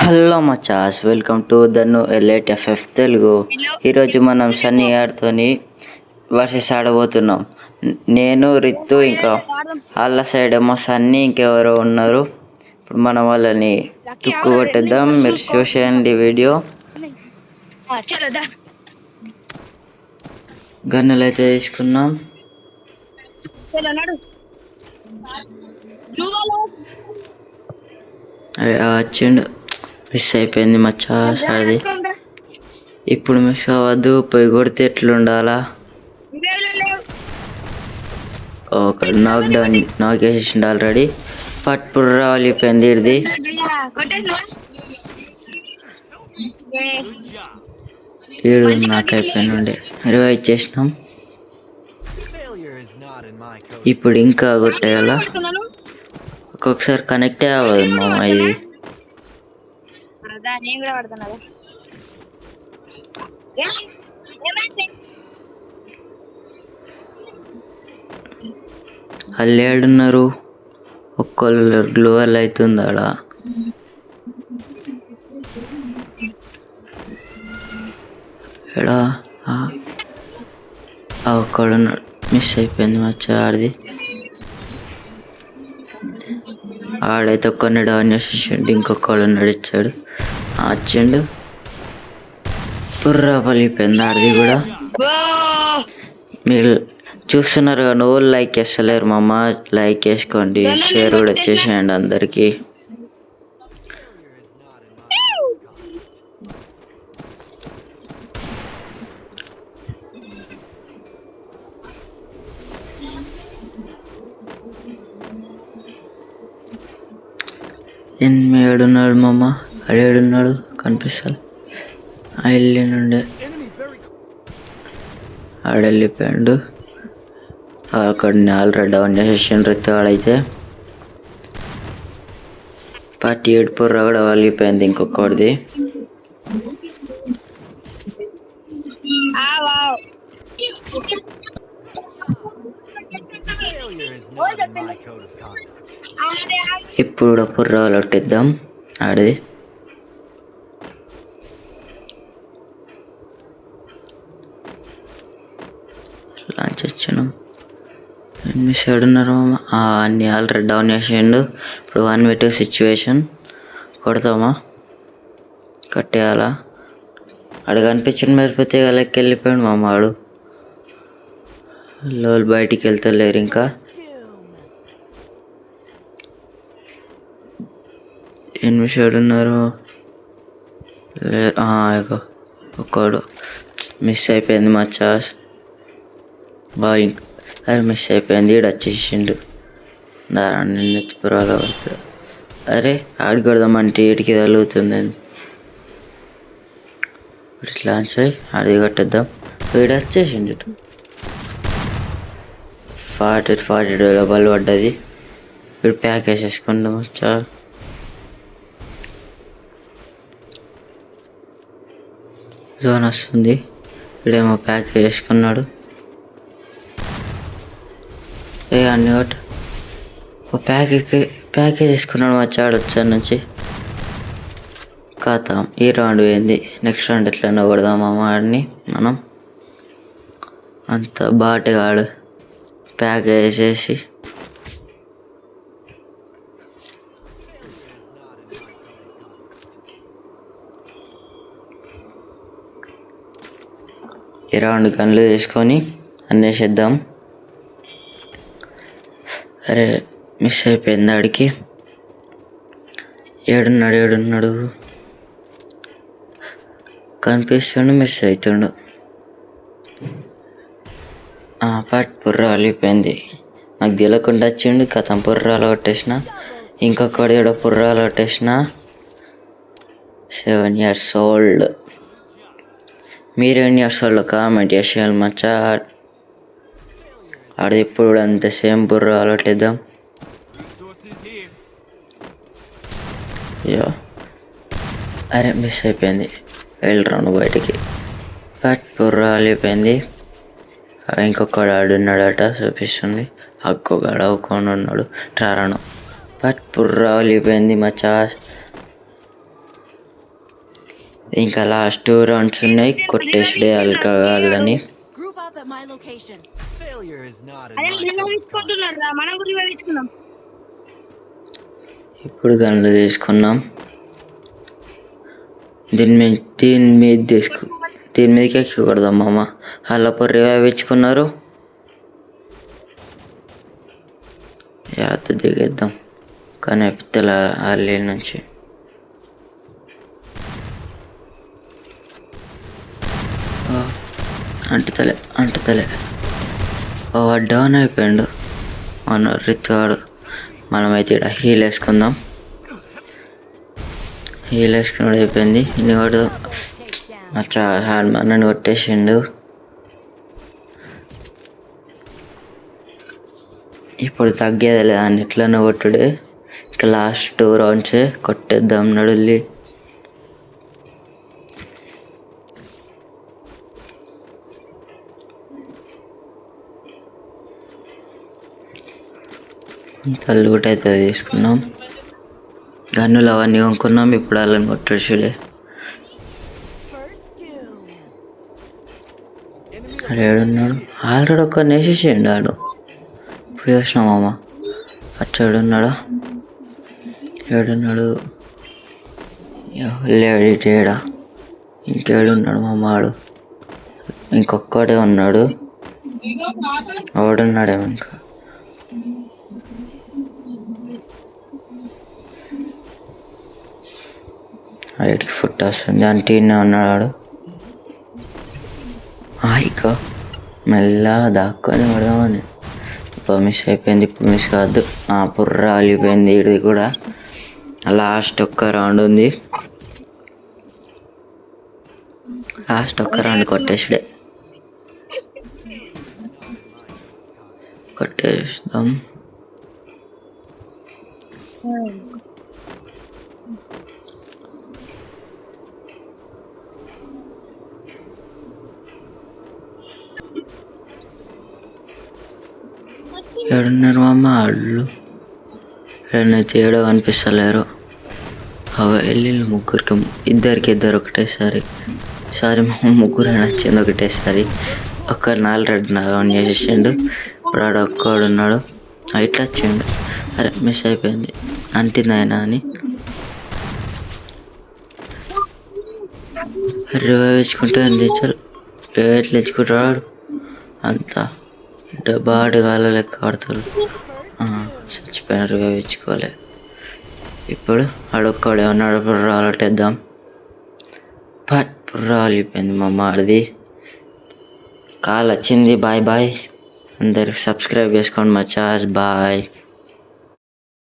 Hello మచాస్, welcome to the new elite FF Telugu. ఈరోజు మనం సన్నీ యార్తోని వర్సెస్ ఆడబోతున్నాం. నేను రిత్తు, ఇంకా వాళ్ళ సైడ్ ఏమో సన్నీ ఇంకెవరో ఉన్నారు. ఇప్పుడు మనం వాళ్ళని తుక్కు కొట్టేద్దాం. మీరు చూసేయండి వీడియో. గన్నులు అయితే తీసుకున్నాం. వచ్చిండు, మిస్ అయిపోయింది మచ్చా సార్ది. ఇప్పుడు మిస్ అవ్వద్దు, పోయి కొడితే ఎట్లుండాలా. ఒక నాక్ వేసేసిండు ఆల్రెడీ. పట్టుడు రాలిపోయింది ఇది. ఏడు నాకు అయిపోయినండే రివైవ్ చేసినాం. ఇప్పుడు ఇంకా కొట్టేయాల. ఒక్కొక్కసారి కనెక్టే అవ్వదు మామ ఇది. వాళ్ళు ఏడున్నారు? ఒక్కళ్ళు గ్లోవల్ అవుతుంది ఆడ. ఎడా ఒక్కడున్నాడు, మిస్ అయిపోయింది మచ్చా ఆడిది. ఆడైతే ఒక్కడిని డౌన్ చేసేసిండు, ఇంకొకడు నడిచాడు వచ్చిండు. పుర్రా పలిపోయింది ఆడిది కూడా. మీరు చూస్తున్నారు కదా, నువ్వు లైక్ చేస్తలేరు మామ. లైక్ చేసుకోండి, షేర్ కూడా చేసేయండి అందరికీ. ఏడున్నాడు మామ? అడేడున్నాడు కనిపిస్తాడు. వెళ్ళి నుండే ఆడెళ్ళిపోయాడు. అక్కడిని ఆల్రెడీ డౌన్ చేసేసిండ్రు ఆడైతే. పార్టీ ఏడుపుర్రా కూడా వెళ్ళిపోయింది ఇంకొకటిది. ఇప్పుడు కూడా పుర్రా కొట్టిద్దాం ఆడిది. లాంచ్ వచ్చినాం. మిస్ ఏడున్నారు మామ? అన్నీ ఆల్రెడీ డౌన్ చేసిండు. ఇప్పుడు 1v2 సిచ్యువేషన్. కొడతామా? కట్టేయాలా? ఆడు కనిపించిన మరిపోతే లెక్క వెళ్ళిపోయాడు మామ. ఆడు లోలు బయటికి వెళ్తలేరు ఇంకా. మిస్ ఏడున్నారు? లేరు. ఒక్కడు మిస్ అయిపోయింది మచ్చా. బాగా అది మిస్ అయిపోయింది. ఈడు వచ్చేసిండు. దారాన్ని నెత్తిపురాలు పడుతుంది. అరే ఆడుకొడదామంటే వీటికి తగులుతుంది. ఇట్లా లాంచ్ అది కట్టేద్దాం. వీడు వచ్చేసిండు. 40 డబ్బులు పడ్డది. ఇప్పుడు ప్యాక్ వేసేసుకుందాం. చాలా జోన్ వస్తుంది. ఇప్పుడేమో ప్యాక్ వేసుకున్నాడు. అన్ని ఒకటి ప్యాకేజ్ తీసుకున్నాడు మచ్చాడు వచ్చాడు నుంచి. ఖాతాం. ఈ రౌండ్ పోయింది. నెక్స్ట్ రౌండ్ ఎట్లయినా కొడదామా ఆడిని మనం. అంత బాటగాడు ప్యాక్ వేసేసి. ఈ రౌండ్ గన్లు తీసుకొని అన్నేసేద్దాం. అరే మిస్ అయిపోయింది ఆడికి. ఏడున్నాడు కనిపిస్తుండు, మిస్ అవుతుండు. పుర్రా వెళ్ళిపోయింది. నాకు తెలియకుండా వచ్చిండు. కథం పుర్రాలు కొట్టేసిన. ఇంకొకటి ఏడో పుర్రాలు కొట్టేసిన. 7 years old. మీరు ఎన్ని ఇయర్స్ ఓల్డ్ కామెంట్ చేసేయాలి మచ్చా. ఆడ ఇప్పుడు కూడా అంత సేమ్ బుర్ర అలవట్లేద్దాం. అరే మిస్ అయిపోయింది. వెళ్ళరా నువ్వు బయటికి. బుర్ర అలిపోయింది. ఇంకొకడు ఆడున్నాడట చూపిస్తుంది. అక్కొగాడు అవ్వకుండా ఉన్నాడు. రాను బుర్ర అలిపోయింది మచ్చా. ఇంకా లాస్ట్ 2 రౌండ్స్ ఉన్నాయి, కొట్టేసిడే అల్కగాళ్ళని. Group up at my location. Failure is not in అదే my code of conduct. రివైవించుకుంటున్నారా? మనం కూడా రివైవించుకుందాం. ఇప్పుడు గన్లు తీసుకున్నాం. దీని మీదకి ఎక్కి కొడదాం మామ. అల్లప్పుడు రివైవ్ ఇచ్చుకున్నారు. యాత దిగేద్దాం కానీ పిత్తల అల్లి నుంచి. అంటుతలే డౌన్ అయిపోయాడు మన రిత్వాడు. మనమైతే ఇక్కడ హీల్ వేసుకుందాం. హీల్ వేసుకున్నాడు అయిపోయింది. ఇన్ని కొడదాం. అచ్చా నన్ను కొట్టేసిండు. ఇప్పుడు తగ్గేది లేదా అని ఎట్లనో కొట్టుడే. ఇంకా లాస్ట్ 2 రౌండ్సే కొట్టేద్దాం నడుల్లి. తల్లి కూడా అయితే తీసుకున్నాం. గన్నులు అవన్నీ కొనుక్కున్నాం. ఇప్పుడు వాళ్ళని కొట్టేసాడే. ఏడున్నాడు? ఆల్రెడీ ఒక్క నేసేసిండు ఆడు. ఇప్పుడు చూసినాం మామ. అచ్చాడున్నాడా? ఏడున్నాడు? లేడా? ఇంకేడున్నాడు మామ ఆడు? ఇంకొక్కడే ఉన్నాడు. ఓడున్నాడేమో ఇంకా. బయటికి ఫుట్ వస్తుంది. అంటీనే ఉన్నాడు. ఇక మెల్లగా దాక్కొని పడదామని మిస్ అయిపోయింది. ఇప్పుడు మిస్ కావద్దు. పుర్ర అలిపోయింది. ఇది కూడా లాస్ట్ ఒక్క రౌండ్ ఉంది. లాస్ట్ ఒక్క రౌండ్ కొట్టేస్తాం. ఏడున్నారు మామ వాళ్ళు? ఏడనైతే ఏడో కనిపిస్తలేరు. వెళ్ళి ఇద్దరికి ఒకటేసారి. ముగ్గురు నచ్చింది ఒకటేసారి. ఒక్క 4 రెడ్ ఆన్ చేసేసిండు. ఇప్పుడు ఆడ ఒక్కడు ఉన్నాడు. ఇట్లా వచ్చిండు. అరే మిస్ అయిపోయింది. అంటింది ఆయన అని రివైవ్ ఇచ్చుకుంటే అందించాలి. ఎట్లా ఇచ్చుకుంటాడు అంతా బాడు గాల లెక్క ఆడతాడు. చచ్చిపోయిన రివైవ్ ఇచ్చుకోవాలి. ఇప్పుడు అడొక్కడే ఉన్నాడు. పుర్రాలటేద్దాం. పుర్రాలిపోయింది మా మాడిది. కాల్ వచ్చింది. బాయ్ అందరికి సబ్స్క్రైబ్ చేసుకోండి మా చార్జ్. బాయ్.